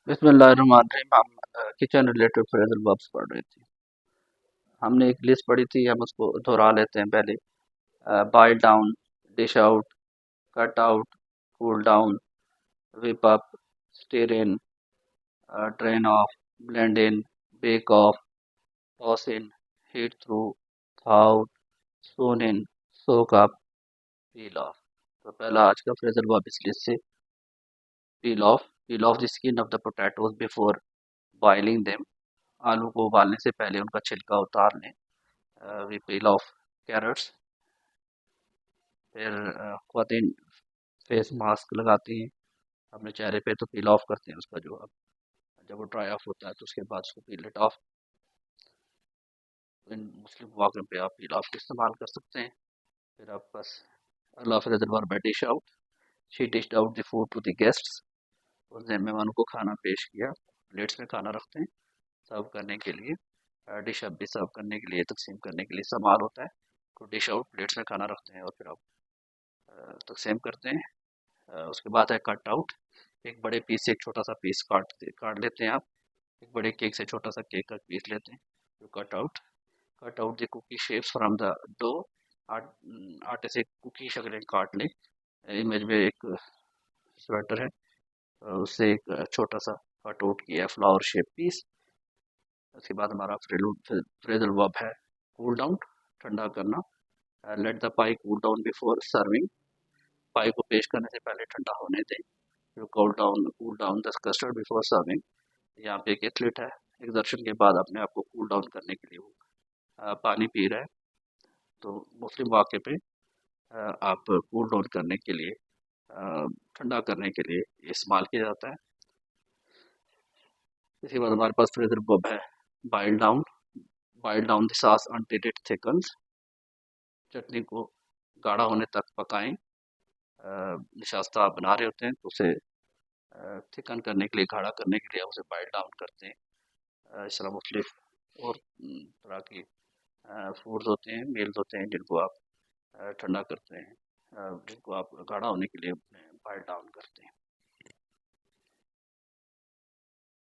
बिस्मिल्लाहिर्रहमानिर्रहीम। हम kitchen related phrasal verbs पढ़ रहे थे। हमने एक लिस्ट पढ़ी थी, हम उसको दोहरा लेते हैं पहले। Boil down, dish out, cut out, cool down, whip up, stir in, drain off, blend in, bake off, toss in, heat through, thaw out, soon in, soak up, peel off। तो पहला आज का फ्रेजल वर्ब इस list से peel off the skin of the potatoes before boiling them। आलू को उबालने से पहले उनका छिलका उतार लें। We peel off carrots. फिर खुवातीन फेस मास्क लगाती हैं अपने चेहरे पे, तो पील ऑफ करते हैं उसका जो अब जब वो ड्राई ऑफ होता है तो उसके बाद उसको पील इट ऑफ। इन मुस्लिम मौके पे आप पील ऑफ का इस्तेमाल कर सकते हैं। फिर आप बस अल्लाह फिर dish out. She dished out the food to the guests. उसने मेहमानों को खाना पेश किया। प्लेट्स में खाना रखते हैं सर्व करने के लिए। डिश अप भी सर्व करने के लिए, तकसीम करने के लिए इस्तेमाल होता है। तो डिश आउट, प्लेट्स में खाना रखते हैं और फिर आप तकसीम करते हैं। उसके बाद है कट आउट। एक बड़े पीस से एक छोटा सा पीस काट लेते हैं आप। एक बड़े केक से छोटा सा केक का पीस लेते हैं। तो cut out the cookie shapes from the dough. आटे से कुकी शक्लें काट लें। इमेज में एक स्वेटर है, उससे एक छोटा सा कट आउट किया फ्लावर शेप पीस। उसके बाद हमारा फ्रेजल वर्ब है कूल डाउन, ठंडा करना। Let the pie cool down before serving. Pie को पेश करने से पहले ठंडा होने दें। फिर cool down the custard before serving. यहाँ पे एक एथलीट है, एक्सर्शन के बाद अपने आप को कूल डाउन करने के लिए वो पानी पी रहा है। तो मुस्लिम वाक़े पे आप कूल डाउन करने के लिए, ठंडा करने के लिए इस्तेमाल किया जाता है। इसके बाद हमारे पास फ्रेजल वर्ब है boil down. Boil down the sauce until it thickens. Chutney को गाढ़ा होने तक पकाएं। निशास्ता आप बना रहे होते हैं तो उसे थिकन करने के लिए, गाढ़ा करने के लिए उसे बॉयल डाउन करते हैं। इस तरह मुख्तलिफ और तरह की फूड्स होते हैं, मील्स होते हैं जिनको आप ठंडा करते हैं, जिनको आप गाढ़ा होने के लिए बॉयल डाउन करते हैं।